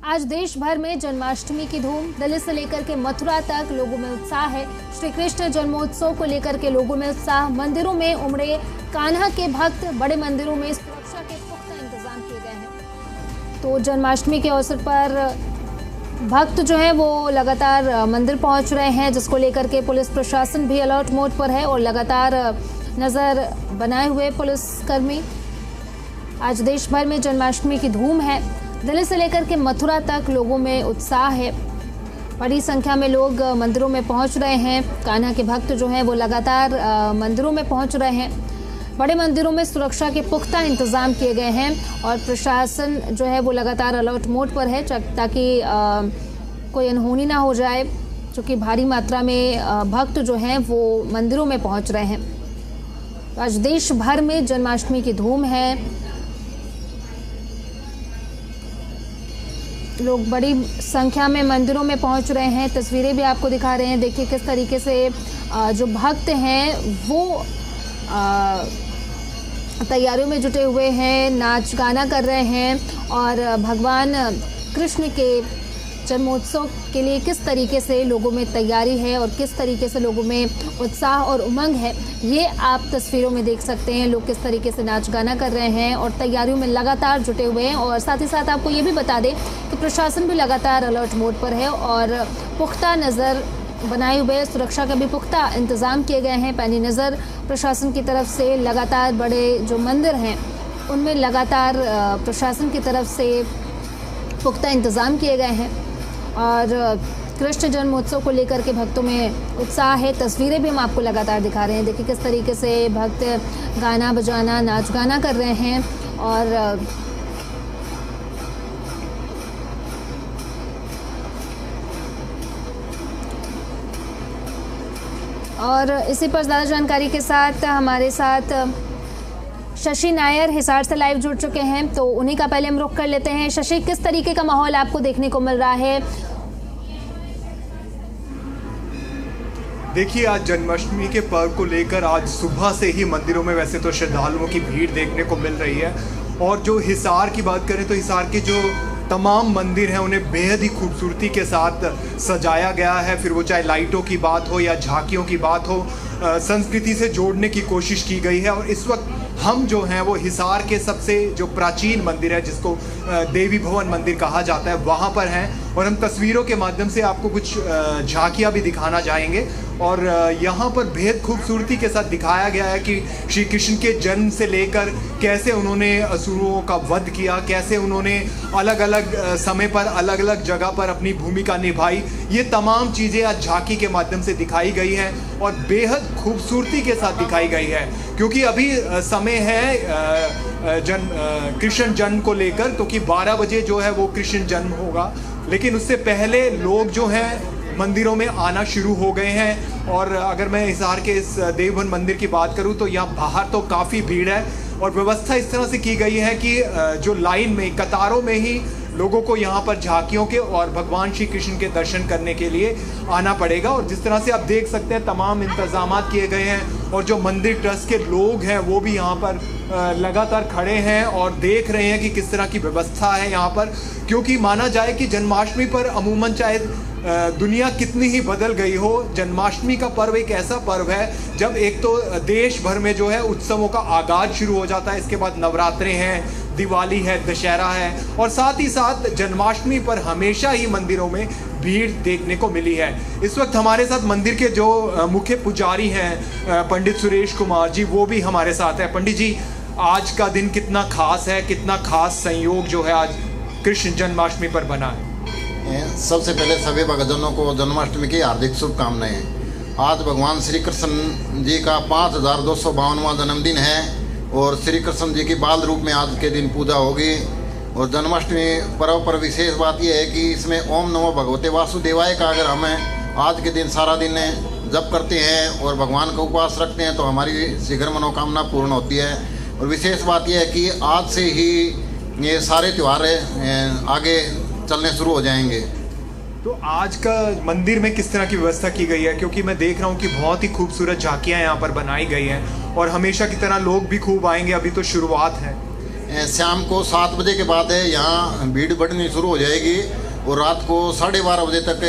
आज देश भर में जन्माष्टमी की धूम, दिल्ली से लेकर के मथुरा तक लोगों में उत्साह है। श्री कृष्ण जन्मोत्सव को लेकर के लोगों में उत्साह। मंदिरों में उमड़े कान्हा के भक्त, बड़े मंदिरों में सुरक्षा के पुख्ता इंतजाम किए गए हैं। तो जन्माष्टमी के अवसर पर भक्त जो है वो लगातार मंदिर पहुंच रहे हैं, जिसको लेकर के पुलिस प्रशासन भी अलर्ट मोड पर है और लगातार नजर बनाए हुए पुलिसकर्मी। आज देश भर में जन्माष्टमी की धूम है। दिल्ली से लेकर के मथुरा तक लोगों में उत्साह है। बड़ी संख्या में लोग मंदिरों में पहुंच रहे हैं। कान्हा के भक्त जो हैं वो लगातार मंदिरों में पहुंच रहे हैं। बड़े मंदिरों में सुरक्षा के पुख्ता इंतजाम किए गए हैं और प्रशासन जो है वो लगातार अलर्ट मोड पर है ताकि कोई अनहोनी ना हो जाए, क्योंकि भारी मात्रा में भक्त जो हैं वो मंदिरों में पहुंच रहे हैं। आज देश भर में जन्माष्टमी की धूम है। लोग बड़ी संख्या में मंदिरों में पहुंच रहे हैं। तस्वीरें भी आपको दिखा रहे हैं। देखिए किस तरीके से जो भक्त हैं वो तैयारियों में जुटे हुए हैं, नाच गाना कर रहे हैं और भगवान कृष्ण के जन्मोत्सव के लिए किस तरीके से लोगों में तैयारी है और किस तरीके से लोगों में उत्साह और उमंग है, ये आप तस्वीरों में देख सकते हैं। लोग किस तरीके से नाच गाना कर रहे हैं और तैयारियों में लगातार जुटे हुए हैं। और साथ ही साथ आपको ये भी बता दें कि प्रशासन भी लगातार अलर्ट मोड पर है और पुख्ता नज़र बनाए हुए, सुरक्षा के भी पुख्ता इंतज़ाम किए गए हैं। पैनी नज़र प्रशासन की तरफ से लगातार बड़े जो मंदिर हैं उनमें लगातार प्रशासन की तरफ से पुख्ता इंतज़ाम किए गए हैं और कृष्ण जन्मोत्सव को लेकर के भक्तों में उत्साह है। तस्वीरें भी हम आपको लगातार दिखा रहे हैं। देखिए किस तरीके से भक्त गाना बजाना, नाच गाना कर रहे हैं और इसी पर ज़्यादा जानकारी के साथ हमारे साथ शशि नायर हिसार से लाइव जुड़ चुके हैं, तो उन्हीं का पहले हम रुख कर लेते हैं। शशि, किस तरीके का माहौल आपको देखने को मिल रहा है? देखिए, आज जन्माष्टमी के पर्व को लेकर आज सुबह से ही मंदिरों में वैसे तो श्रद्धालुओं की भीड़ देखने को मिल रही है और जो हिसार की बात करें तो हिसार के जो तमाम मंदिर हैं उन्हें बेहद ही खूबसूरती के साथ सजाया गया है। फिर वो चाहे लाइटों की बात हो या झांकियों की बात हो, संस्कृति से जोड़ने की कोशिश की गई है। और इस वक्त हम जो हैं वो हिसार के सबसे जो प्राचीन मंदिर है, जिसको देवी भवन मंदिर कहा जाता है, वहाँ पर हैं और हम तस्वीरों के माध्यम से आपको कुछ झांकियाँ भी दिखाना चाहेंगे। और यहाँ पर बेहद खूबसूरती के साथ दिखाया गया है कि श्री कृष्ण के जन्म से लेकर कैसे उन्होंने असुरों का वध किया, कैसे उन्होंने अलग अलग समय पर अलग अलग जगह पर अपनी भूमिका निभाई। ये तमाम चीज़ें आज झांकी के माध्यम से दिखाई गई हैं और बेहद खूबसूरती के साथ दिखाई गई है, क्योंकि अभी समय है कृष्ण जन्म को लेकर, तो कि 12 बजे जो है वो कृष्ण जन्म होगा, लेकिन उससे पहले लोग जो हैं मंदिरों में आना शुरू हो गए हैं। और अगर मैं हिसार के इस देवभवन मंदिर की बात करूं तो यहाँ बाहर तो काफ़ी भीड़ है और व्यवस्था इस तरह से की गई है कि जो लाइन में, कतारों में ही लोगों को यहाँ पर झांकियों के और भगवान श्री कृष्ण के दर्शन करने के लिए आना पड़ेगा। और जिस तरह से आप देख सकते हैं तमाम इंतजाम किए गए हैं और जो मंदिर ट्रस्ट के लोग हैं वो भी यहाँ पर लगातार खड़े हैं और देख रहे हैं कि किस तरह की व्यवस्था है यहाँ पर। क्योंकि माना जाए कि जन्माष्टमी पर अमूमन चाहे दुनिया कितनी ही बदल गई हो, जन्माष्टमी का पर्व एक ऐसा पर्व है जब एक तो देश भर में जो है उत्सवों का आगाज शुरू हो जाता है। इसके बाद नवरात्रे हैं, दिवाली है, दशहरा है और साथ ही साथ जन्माष्टमी पर हमेशा ही मंदिरों में भीड़ देखने को मिली है। इस वक्त हमारे साथ मंदिर के जो मुख्य पुजारी हैं पंडित सुरेश कुमार जी, वो भी हमारे साथ हैं। पंडित जी, आज का दिन कितना खास है, कितना खास संयोग जो है आज कृष्ण जन्माष्टमी पर बना है? सबसे पहले सभी भक्तजनों को जन्माष्टमी की हार्दिक शुभकामनाएं। आज भगवान श्री कृष्ण जी का 5252वां जन्मदिन है और श्री कृष्ण जी की बाल रूप में आज के दिन पूजा होगी। और जन्माष्टमी पर्व पर विशेष बात यह है कि इसमें ओम नमो भगवते वासुदेवाय का अगर हम आज के दिन सारा दिन जप करते हैं और भगवान का उपवास रखते हैं तो हमारी शीघ्र मनोकामना पूर्ण होती है। और विशेष बात यह है कि आज से ही ये सारे त्यौहार आगे चलने शुरू हो जाएंगे। तो आज का मंदिर में किस तरह की व्यवस्था की गई है? क्योंकि मैं देख रहा हूँ कि बहुत ही खूबसूरत झांकियाँ यहाँ पर बनाई गई हैं और हमेशा की तरह लोग भी खूब आएंगे, अभी तो शुरुआत है। शाम को 7 बजे के बाद यहाँ भीड़ बढ़नी शुरू हो जाएगी और रात को 12:30 बजे तक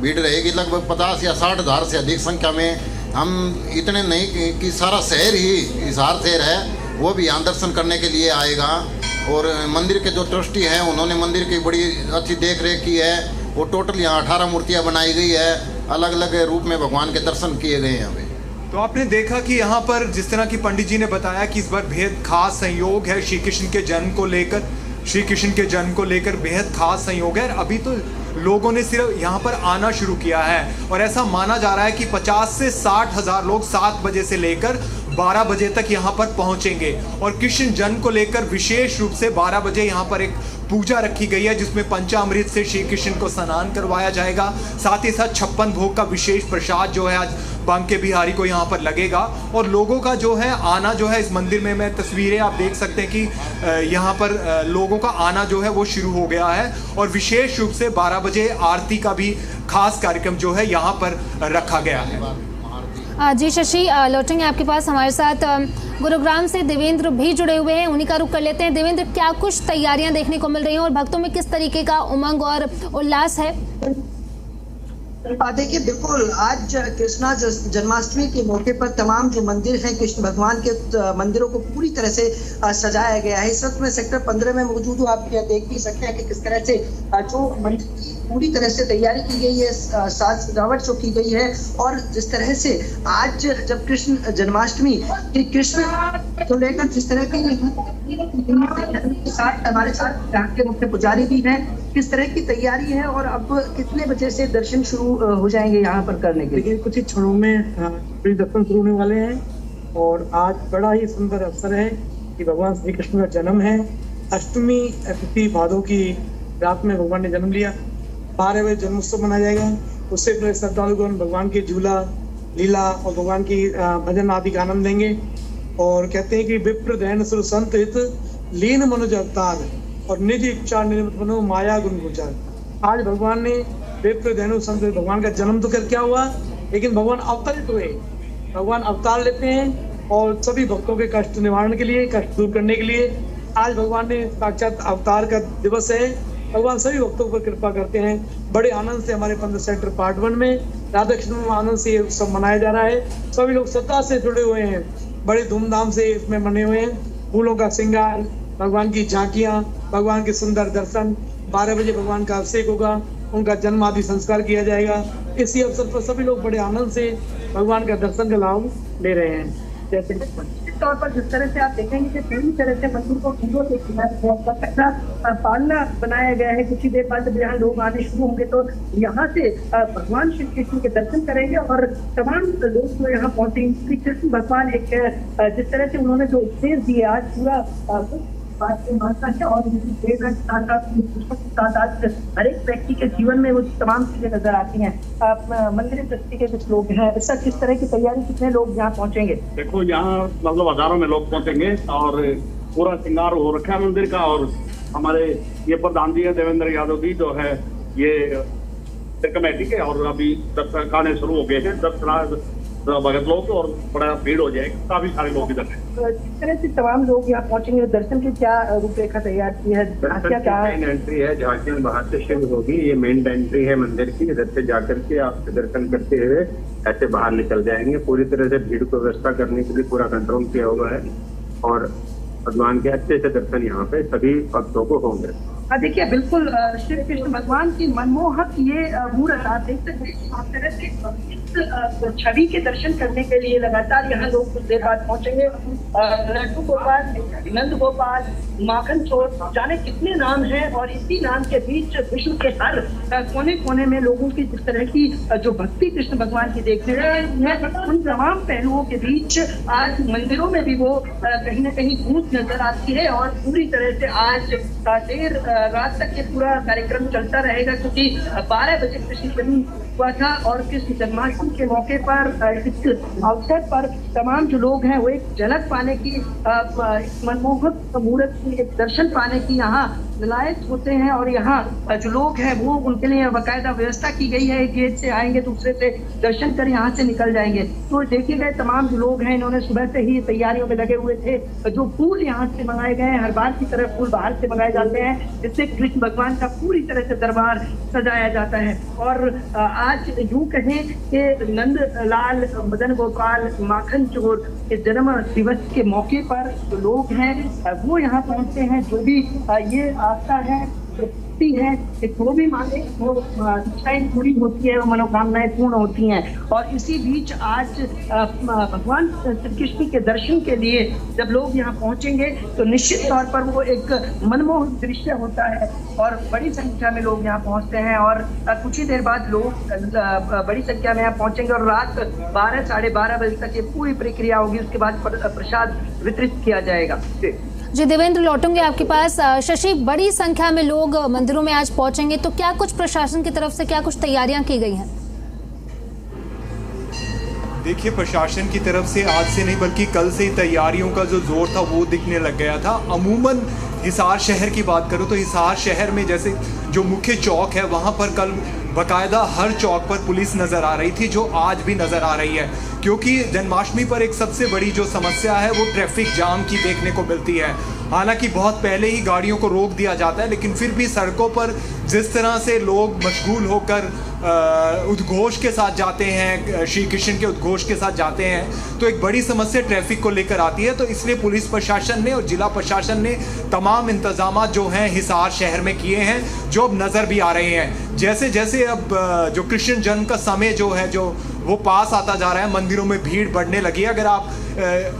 भीड़ रहेगी। लगभग 50 या 60 हज़ार से अधिक संख्या में, हम इतने नहीं कि सारा शहर ही हिसार शहर है वो भी यहाँ दर्शन करने के लिए आएगा। और मंदिर के जो ट्रस्टी हैं उन्होंने मंदिर की बड़ी अच्छी देख रेख की है। वो टोटल यहाँ 18 मूर्तियाँ बनाई गई है, अलग अलग रूप में भगवान के दर्शन किए गए हैं अभी। तो आपने देखा कि यहाँ पर जिस तरह की पंडित जी ने बताया कि इस बार बेहद खास संयोग है श्री कृष्ण के जन्म को लेकर, श्री कृष्ण के जन्म को लेकर बेहद खास संयोग है। अभी तो लोगों ने सिर्फ यहाँ पर आना शुरू किया है और ऐसा माना जा रहा है कि 50 से 60 हज़ार लोग 7 बजे से लेकर 12 बजे तक यहाँ पर पहुँचेंगे। और कृष्ण जन्म को लेकर विशेष रूप से 12 बजे यहाँ पर एक पूजा रखी गई है जिसमें पंचामृत से श्री कृष्ण को स्नान करवाया जाएगा। साथ ही साथ 56 भोग का विशेष प्रसाद जो है आज बांके बिहारी को यहाँ पर लगेगा। और लोगों का जो है आना जो है इस मंदिर में, मैं तस्वीरें आप देख सकते हैं कि यहाँ पर लोगों का आना जो है वो शुरू हो गया है। और विशेष रूप से 12 बजे आरती का भी खास कार्यक्रम जो है यहाँ पर रखा गया है। जी शशि, लौटेंगे आपके पास। हमारे साथ गुरुग्राम से देवेंद्र भी जुड़े हुए हैं, उन्हीं का रुख कर लेते हैं। देवेंद्र, क्या कुछ तैयारियां देखने को मिल रही हैं और भक्तों में किस तरीके का उमंग और उल्लास है? देखिए, बिल्कुल आज कृष्णा जन्माष्टमी के मौके पर तमाम जो मंदिर हैं कृष्ण भगवान के मंदिरों को पूरी तरह से सजाया गया है। इस वक्त मैं सेक्टर 15 में मौजूद हूँ। आप देख भी सकते हैं कि किस तरह से जो मंदिर की पूरी तरह से तैयारी की गई है, साज सजावट जो की गई है। और जिस तरह से आज जब कृष्ण जन्माष्टमी कृष्ण को लेकर जिस तरह की साथ हमारे साथ के मुख्य पुजारी भी हैं, किस तरह की तैयारी है और अब कितने बजे से दर्शन शुरू हो जाएंगे यहाँ पर करने के लिए? कुछ ही क्षणों में दर्शन शुरू होने वाले हैं और आज बड़ा ही सुंदर अवसर है कि भगवान श्री कृष्ण का जन्म है। अष्टमी तिथि भादों की रात में भगवान ने जन्म लिया। 12 बजे जन्मोत्सव मनाया जाएगा। उससे पहले श्रद्धालुगण भगवान की झूला लीला और भगवान की भजन आदि का आनंद लेंगे। और कहते हैं कि विप्र दैन सुर संत हित लीन मनुज अवतार और निज इच्छा निर्मित मनो माया गुण गुजार। आज भगवान ने विप्र दैन संत, भगवान का जन्म तो क्या हुआ, लेकिन भगवान अवतरित हुए। भगवान अवतार लेते हैं और सभी भक्तों के कष्ट निवारण के लिए, कष्ट दूर करने के लिए आज भगवान ने साक्षात अवतार का दिवस है। भगवान सभी भक्तों पर कृपा करते हैं। बड़े आनंद से हमारे 15 सेक्टर पार्ट 1 में राधा कृष्ण आनंद से ये उत्सव मनाया जा रहा है। सभी लोग श्रद्धा से जुड़े हुए हैं, बड़े धूमधाम से इसमें मने हुए हैं। फूलों का श्रृंगार, भगवान की झांकियां, भगवान के सुंदर दर्शन। 12 बजे भगवान का अभिषेक होगा, उनका जन्म आदि संस्कार किया जाएगा। इसी अवसर पर सभी लोग बड़े आनंद से भगवान का दर्शन का लाभ ले रहे हैं। जैसे तौर पर जिस तरह से आप देखेंगे कि पूरी तरह से मंदिर को फूलों से पालना बनाया गया है। कुछ ही देर बाद जब यहाँ लोग आने शुरू होंगे तो यहाँ से भगवान श्री कृष्ण के दर्शन करेंगे और तमाम लोग जो यहाँ पहुंचेंगे। श्री कृष्ण भगवान एक जिस तरह से उन्होंने जो उपदेश दिए आज पूरा बात मानता है और हर एक व्यक्ति के जीवन में वो तमाम चीजें नजर आती हैं। मंदिर ट्रस्टी के कुछ लोग हैं, इसका किस तरह की तैयारी, कितने लोग यहाँ पहुंचेंगे? देखो, यहाँ मतलब हजारों में लोग पहुंचेंगे और पूरा श्रृंगार हो रखा है मंदिर का। और हमारे ये प्रधान जी है देवेंद्र यादव जी, जो है ये कमेटी के, और अभी दर्शन करने शुरू हो गए हैं। दर्शन भगत लोग और बड़ा भीड़ हो जाएगी, काफी सारे लोग इधर हैं। जिस तरह से तमाम लोग यहाँ पहुंचेंगे, दर्शन की क्या रूपरेखा तैयार की है? क्या मेन एंट्री है, झांकियां बाहर से शुरू होगी। ये मेन एंट्री है मंदिर की। इधर से जाकर के आप दर्शन करते हुए ऐसे बाहर निकल जाएंगे। पूरी तरह से भीड़ को व्यवस्था करने के लिए पूरा कंट्रोल किया हुआ है और भगवान के अच्छे से दर्शन यहाँ पे सभी भक्तों को होंगे। देखिए, बिल्कुल श्री कृष्ण भगवान की मनमोहक ये मूर्त आप देख सकते हैं। छवि के दर्शन करने के लिए लगातार यहाँ लोग कुछ देर बाद पहुंचेंगे। लड्डू गोपाल, नंद गोपाल, माखन चोर, जाने कितने नाम हैं और इसी नाम के बीच विश्व के हर कोने कोने में लोगों की जिस तरह की जो भक्ति कृष्ण भगवान की देखने हैं, उन तमाम पहलुओं के बीच आज मंदिरों में भी वो कहीं न कहीं गूंज नजर आती है। और पूरी तरह से आज देर रात तक ये पूरा कार्यक्रम चलता रहेगा, क्योंकि 12 बजे कृष्ण जन्म हुआ था और कृष्ण जन्माष्टमी के मौके पर इस अवसर पर तमाम जो लोग हैं वो एक झलक पाने की, मनमोहक मूर्त की एक दर्शन पाने की यहाँ विलायत होते हैं और यहाँ जो लोग हैं वो उनके लिए बाकायदा व्यवस्था की गई है। एक गेट से आएंगे, दूसरे से दर्शन कर यहाँ से निकल जाएंगे। तो देखे गए तमाम जो लोग हैं इन्होंने सुबह से ही तैयारियों में लगे हुए थे। जो फूल यहाँ से मंगाए गए हैं, हर बार की तरह फूल बाहर से मंगाए जाते हैं, जिससे कृष्ण भगवान का पूरी तरह से दरबार सजाया जाता है। और आज यूं कहें कि नंद लाल मदन गोपाल माखन चोर के जन्म दिवस के मौके पर जो लोग हैं वो यहाँ पहुंचते हैं। जो भी ये आस्था है है कि जो भी मांगे वो इच्छाएं पूरी होती है, वो मनोकामनाएं पूर्ण होती हैं। और इसी बीच आज भगवान श्री कृष्ण के दर्शन के लिए जब लोग यहाँ पहुंचेंगे तो निश्चित तौर पर वो एक मनमोहक दृश्य होता है और बड़ी संख्या में लोग यहाँ पहुंचते हैं। और कुछ ही देर बाद लोग बड़ी संख्या में यहाँ पहुंचेंगे और रात 12 साढ़े 12 बजे तक ये पूरी प्रक्रिया होगी। उसके बाद प्रसाद वितरित किया जाएगा। जी देवेंद्र, लौटूंगे आपके पास। शशि, बड़ी संख्या में लोग मंदिरों में आज पहुंचेंगे, तो क्या कुछ प्रशासन की तरफ से क्या कुछ तैयारियां की गई हैं? देखिए, प्रशासन की तरफ से आज से नहीं बल्कि कल से ही तैयारियों का जो जोर था वो दिखने लग गया था। अमूमन हिसार शहर की बात करूं तो हिसार शहर में जैसे जो मुख्य चौक है वहां पर कल बाकायदा हर चौक पर पुलिस नज़र आ रही थी, जो आज भी नज़र आ रही है। क्योंकि जन्माष्टमी पर एक सबसे बड़ी जो समस्या है वो ट्रैफिक जाम की देखने को मिलती है। हालांकि बहुत पहले ही गाड़ियों को रोक दिया जाता है, लेकिन फिर भी सड़कों पर जिस तरह से लोग मशगूल होकर उद्घोष के साथ जाते हैं, श्री कृष्ण के उद्घोष के साथ जाते हैं, तो एक बड़ी समस्या ट्रैफिक को लेकर आती है। तो इसलिए पुलिस प्रशासन ने और जिला प्रशासन ने तमाम इंतजाम जो हैं हिसार शहर में किए हैं, जो अब नज़र भी आ रहे हैं। जैसे जैसे अब जो कृष्ण जन्म का समय जो है जो वो पास आता जा रहा है, मंदिरों में भीड़ बढ़ने लगी है। अगर आप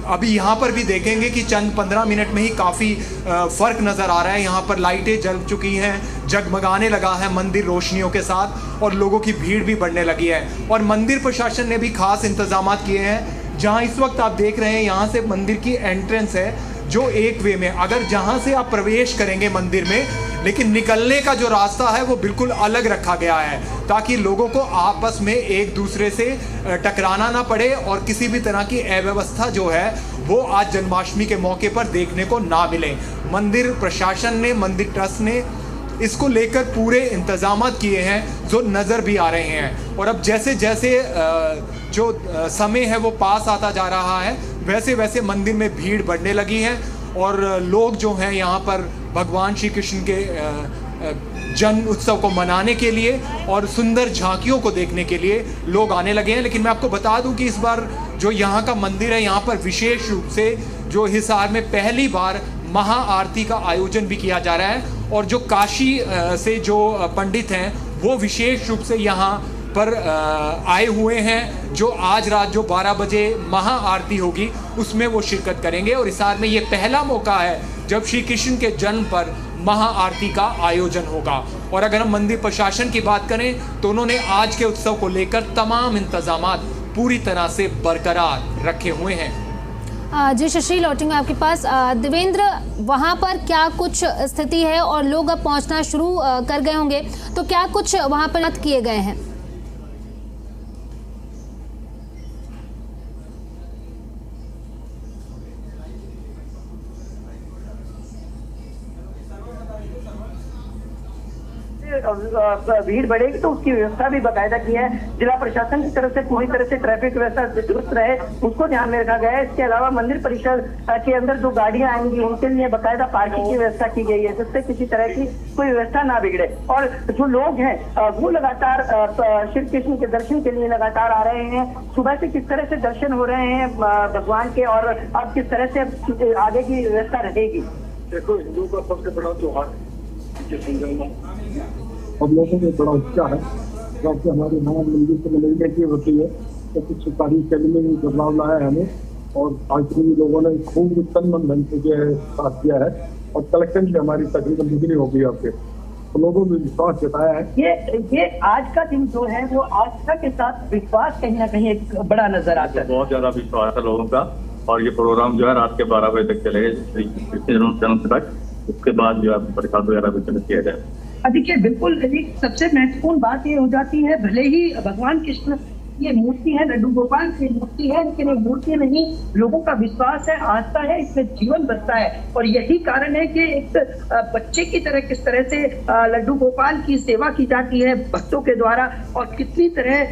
अभी यहाँ पर भी देखेंगे कि चंद 15 मिनट में ही काफ़ी फ़र्क नज़र आ रहा है। यहाँ पर लाइटें जल चुकी हैं, जगमगाने लगा है मंदिर रोशनियों के साथ और लोगों की भीड़ भी बढ़ने लगी है। और मंदिर प्रशासन ने भी खास इंतजाम किए हैं। जहाँ इस वक्त आप देख रहे हैं यहाँ से मंदिर की एंट्रेंस है जो एक वे में, अगर जहाँ से आप प्रवेश करेंगे मंदिर में, लेकिन निकलने का जो रास्ता है वो बिल्कुल अलग रखा गया है ताकि लोगों को आपस में एक दूसरे से टकराना ना पड़े और किसी भी तरह की अव्यवस्था जो है वो आज जन्माष्टमी के मौके पर देखने को ना मिले। मंदिर प्रशासन ने, मंदिर ट्रस्ट ने इसको लेकर पूरे इंतजाम किए हैं जो नज़र भी आ रहे हैं। और अब जैसे जैसे जो समय है वो पास आता जा रहा है, वैसे वैसे मंदिर में भीड़ बढ़ने लगी है और लोग जो हैं यहाँ पर भगवान श्री कृष्ण के जन्म उत्सव को मनाने के लिए और सुंदर झांकियों को देखने के लिए लोग आने लगे हैं। लेकिन मैं आपको बता दूं कि इस बार जो यहाँ का मंदिर है, यहाँ पर विशेष रूप से जो हिसार में पहली बार महाआरती का आयोजन भी किया जा रहा है और जो काशी से जो पंडित हैं वो विशेष रूप से यहाँ पर आए हुए हैं, जो आज रात जो 12 बजे महाआरती होगी उसमें वो शिरकत करेंगे। और हिसार में ये पहला मौका है जब श्री कृष्ण के जन्म पर महाआरती का आयोजन होगा। और अगर हम मंदिर प्रशासन की बात करें तो उन्होंने आज के उत्सव को लेकर तमाम इंतजामात पूरी तरह से बरकरार रखे हुए हैं। जी शशि, लौटेंगे आपके पास। देवेंद्र, वहाँ पर क्या कुछ स्थिति है और लोग अब पहुँचना शुरू कर गए होंगे, तो क्या कुछ वहाँ पर किए गए हैं? भीड़ बढ़ेगी तो उसकी व्यवस्था भी बाकायदा की है। जिला प्रशासन की तरफ से पूरी तरह से ट्रैफिक व्यवस्था दुरुस्त रहे उसको ध्यान में रखा गया है। इसके अलावा मंदिर परिसर के अंदर जो गाड़ियां आएंगी उनके लिए बाकायदा पार्किंग की व्यवस्था की गई है, जिससे किसी तरह की कोई व्यवस्था ना बिगड़े। और जो लोग हैं वो लगातार श्री कृष्ण के दर्शन के लिए लगातार आ रहे हैं। सुबह से किस तरह से दर्शन हो रहे हैं भगवान के और अब किस तरह से आगे की व्यवस्था रहेगी? देखो, हिंदू का सबसे बड़ा त्योहार हम लोगों में बड़ा उत्साह है क्योंकि हमारे नया मंदिर से मिलने की होती है तो कुछ सरकारी शैली में बदलाव लाया है हमें। और आज भी लोगों ने खूब तन मन धन से जो है साथ किया है और कलेक्शन भी हमारी तकरीबन दुगनी हो गई आपके, तो लोगों ने विश्वास जताया है। ये आज का दिन जो है वो आस्था के साथ विश्वास कहीं ना कहीं एक बड़ा नजर आता है। बहुत ज्यादा विश्वास है लोगों का और ये प्रोग्राम जो है रात के 12 बजे तक चलेगा जन्म तक। उसके बाद जो है प्रसाद वगैरह वितरित किया जाए। देखिए, बिल्कुल एक सबसे महत्वपूर्ण बात ये हो जाती है, भले ही भगवान कृष्ण ये मूर्ति है, लड्डू गोपाल की मूर्ति है, लेकिन ये मूर्ति नहीं, लोगों का विश्वास है, आस्था है, इसमें जीवन बसता है। और यही कारण है कि एक बच्चे की तरह किस तरह से लड्डू गोपाल की सेवा की जाती है भक्तों के द्वारा, और कितनी तरह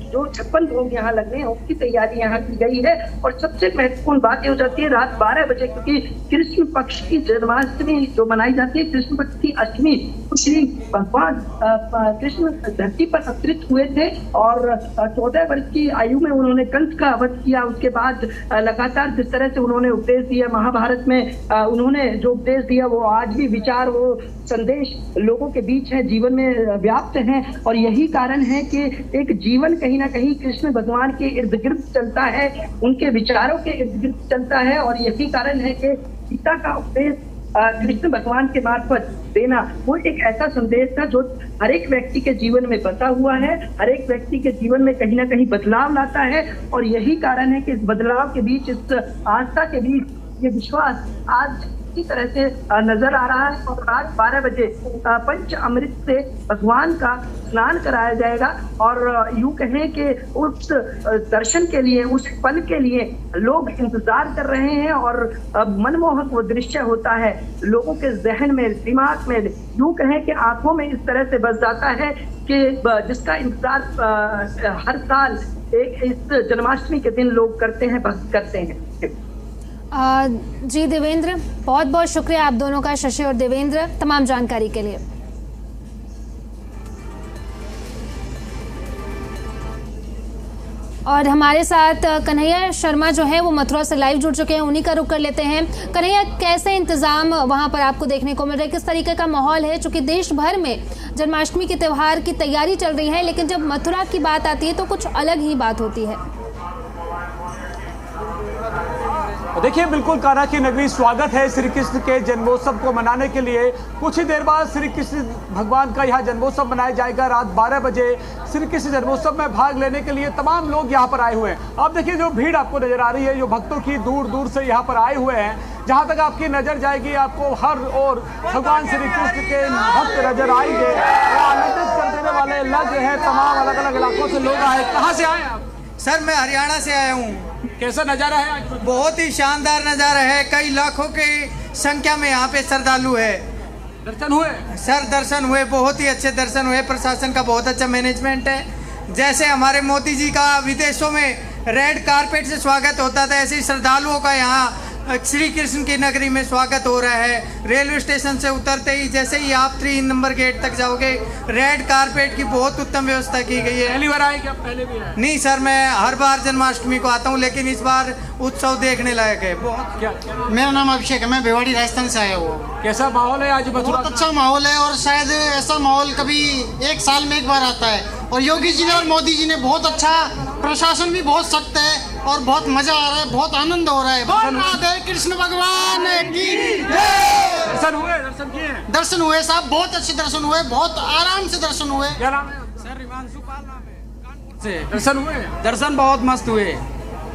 जो 56 भोग यहाँ लगने हैं उसकी तैयारी यहाँ की गई है। और सबसे महत्वपूर्ण बात ये हो जाती है रात 12 बजे, क्योंकि कृष्ण पक्ष की जन्माष्टमी जो मनाई जाती है, कृष्ण पक्ष की अष्टमी, श्री भगवान कृष्ण धरती पर अवतरित हुए थे और 14 वर्ष की आयु में उन्होंने कंस का वध किया। उसके बाद लगातार जिस तरह से उन्होंने उपदेश दिया, महाभारत में उन्होंने जो उपदेश दिया वो आज भी विचार, वो संदेश लोगों के बीच है, जीवन में व्याप्त है। और यही कारण है कि एक जीवन कहीं ना कहीं कृष्ण भगवान के इर्द गिर्द चलता है, उनके विचारों के इर्द गिर्द चलता है। और यही कारण है कि गीता का उपदेश कृष्ण भगवान के मार्फत देना वो एक ऐसा संदेश था जो हर एक व्यक्ति के जीवन में बसा हुआ है, हर एक व्यक्ति के जीवन में कहीं ना कहीं बदलाव लाता है। और यही कारण है कि इस बदलाव के बीच, इस आस्था के बीच ये विश्वास आज इसी तरह से नजर आ रहा है। और रात 12 बजे पंच अमृत से भगवान का स्नान कराया जाएगा। और यूं कहें कि उस दर्शन के लिए, उस पल के लिए लोग इंतजार कर रहे हैं। और मनमोहक वो दृश्य होता है, लोगों के जहन में, दिमाग में, यूं कहें कि आंखों में इस तरह से बस जाता है कि जिसका इंतजार हर साल एक इस जन्माष्टमी के दिन लोग करते हैं, भक्त करते हैं। जी देवेंद्र, बहुत बहुत शुक्रिया आप दोनों का, शशि और देवेंद्र, तमाम जानकारी के लिए। और हमारे साथ कन्हैया शर्मा जो है वो मथुरा से लाइव जुड़ चुके हैं, उन्हीं का रुख कर लेते हैं। कन्हैया, कैसे इंतजाम वहां पर आपको देखने को मिल रहा है, किस तरीके का माहौल है? चूंकि देश भर में जन्माष्टमी के त्यौहार की तैयारी चल रही है, लेकिन जब मथुरा की बात आती है तो कुछ अलग ही बात होती है। देखिए, बिल्कुल कान्हा की नगरी स्वागत है श्री कृष्ण के जन्मोत्सव को मनाने के लिए। कुछ ही देर बाद श्री कृष्ण भगवान का यहाँ जन्मोत्सव मनाया जाएगा। रात 12 बजे श्री कृष्ण जन्मोत्सव में भाग लेने के लिए तमाम लोग यहाँ पर आए हुए हैं। आप देखिए जो भीड़ आपको नजर आ रही है, जो भक्तों की दूर दूर से यहाँ पर आए हुए हैं। जहाँ तक आपकी नजर जाएगी आपको हर ओर भगवान श्री कृष्ण के भक्त नजर आएंगे। आनंदित कर देने वाले लग है, तमाम अलग अलग इलाकों से लोग आए। कहाँ से आए आप? सर, मैं हरियाणा से आया हूँ। कैसा नज़ारा है आज? बहुत ही शानदार नज़ारा है। कई लाखों की संख्या में यहाँ पे श्रद्धालु है। दर्शन हुए? सर, दर्शन हुए, बहुत ही अच्छे दर्शन हुए। प्रशासन का बहुत अच्छा मैनेजमेंट है। जैसे हमारे मोदी जी का विदेशों में रेड कारपेट से स्वागत होता था, ऐसे ही श्रद्धालुओं का यहाँ श्री कृष्ण की नगरी में स्वागत हो रहा है। रेलवे स्टेशन से उतरते ही जैसे ही आप 3 नंबर गेट तक जाओगे, रेड कारपेट की बहुत उत्तम व्यवस्था की गई है। पहली बार आए क्या? पहले भी आए? नहीं सर, मैं हर बार जन्माष्टमी को आता हूँ, लेकिन इस बार उत्सव देखने लायक है बहुत। क्या? मेरा नाम अभिषेक है, मैं भिवाड़ी राजस्थान से आया हूँ। कैसा माहौल है आज मथुरा? बहुत अच्छा माहौल है, और शायद ऐसा माहौल कभी एक साल में एक बार आता है। और योगी जी ने और मोदी जी ने बहुत अच्छा, प्रशासन भी बहुत सख्त है और बहुत मजा आ रहा है, बहुत आनंद हो रहा है। राधे कृष्ण भगवान की जय। दर्शन हुए? दर्शन किए? दर्शन हुए साहब, बहुत अच्छे दर्शन हुए, बहुत आराम से दर्शन हुए। क्या नाम है? सर, रिमांशु पाल नाम है, कानपुर से। दर्शन हुए? दर्शन बहुत मस्त हुए।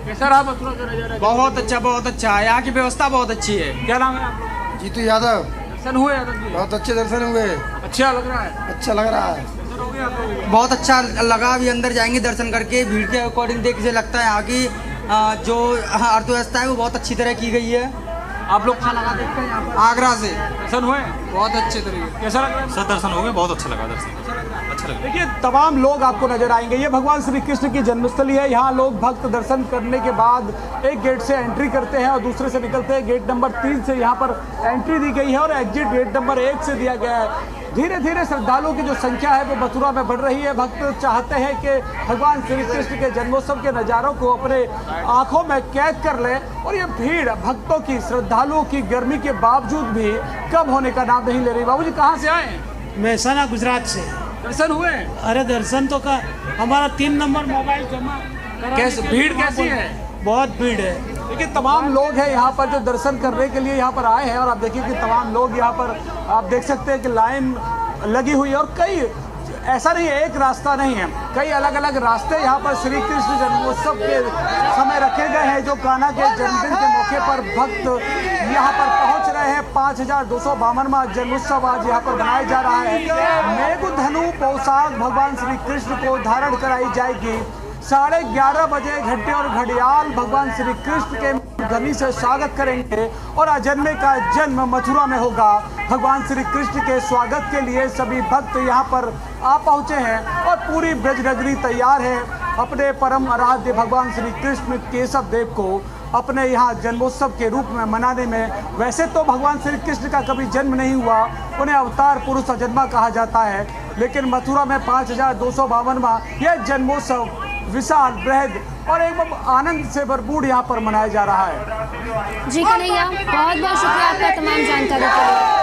कैसा रहा मथुरा का नजारा? बहुत अच्छा, बहुत अच्छा। यहाँ की व्यवस्था बहुत अच्छी है। क्या नाम है आपका? जीतू यादव। दर्शन हुए यादव जी? बहुत अच्छे दर्शन हुए। अच्छा लग रहा है? अच्छा लग रहा है। बहुत अच्छा लगा। अभी अंदर जाएंगे दर्शन करके। भीड़ के अकॉर्डिंग देख से लगता है यहाँ की जो अर्थव्यवस्था है वो बहुत अच्छी तरह की गई है। आप लोग कहाँ लगा देखते हैं यहाँ पर? आगरा से। दर्शन हुए? बहुत अच्छे तरीके। कैसा लग रहा है? सर, दर्शन हो गए, बहुत अच्छा लगा दर्शन। अच्छा लगा। देखिए, तमाम लोग आपको नजर आएंगे। ये भगवान श्री कृष्ण की जन्मस्थली है। यहाँ लोग भक्त दर्शन करने के बाद एक गेट से एंट्री करते हैं और दूसरे से निकलते हैं। गेट नंबर 3 से यहाँ पर एंट्री दी गई है और एग्जिट गेट नंबर 1 से दिया गया है। धीरे धीरे श्रद्धालुओं की जो संख्या है वो मथुरा में बढ़ रही है। भक्त चाहते हैं कि भगवान श्री कृष्ण के जन्मोत्सव के नज़ारों को अपने आंखों में कैद कर ले। और ये भीड़ भक्तों की, श्रद्धालुओं की गर्मी के बावजूद भी कम होने का नाम नहीं ले रही। बाबूजी, कहाँ से आए? महसाना, गुजरात से। दर्शन हुए? अरे दर्शन तो का हमारा 3 नंबर मोबाइल जमा। कैसे भीड़ कैसी है? बहुत भीड़ है। देखिए, तमाम लोग हैं यहाँ पर जो दर्शन करने के लिए यहाँ पर आए हैं। और आप देखिए कि तमाम लोग यहाँ पर, आप देख सकते हैं कि लाइन लगी हुई है। और कई, ऐसा नहीं है, एक रास्ता नहीं है, कई अलग अलग रास्ते यहाँ पर श्री कृष्ण जन्मोत्सव के समय रखे गए हैं, जो कान्हा के जन्मदिन के मौके पर भक्त यहाँ पर पहुँच रहे हैं। रहे हैं 5252वां जन्मोत्सव आज यहाँ पर मनाया जा रहा है। मेघधनु पोशाक भगवान श्री कृष्ण को धारण कराई जाएगी। 11:30 बजे घंटे और घड़ियाल भगवान श्री कृष्ण के ध्वनि से स्वागत करेंगे और अजन्मे का जन्म मथुरा में होगा। भगवान श्री कृष्ण के स्वागत के लिए सभी भक्त यहाँ पर आ पहुँचे हैं और पूरी ब्रजनगरी तैयार है अपने परम आराध्य भगवान श्री कृष्ण केशव देव को अपने यहाँ जन्मोत्सव के रूप में मनाने में। वैसे तो भगवान श्री कृष्ण का कभी जन्म नहीं हुआ, उन्हें अवतार पुरुष अजन्मा कहा जाता है, लेकिन मथुरा में 5252वां यह जन्मोत्सव विशाल बृहद और एकदम आनंद से भरपूर यहाँ पर मनाया जा रहा है। जी कन्हैया, बहुत बहुत शुक्रिया आपका तमाम जानकारी के लिए।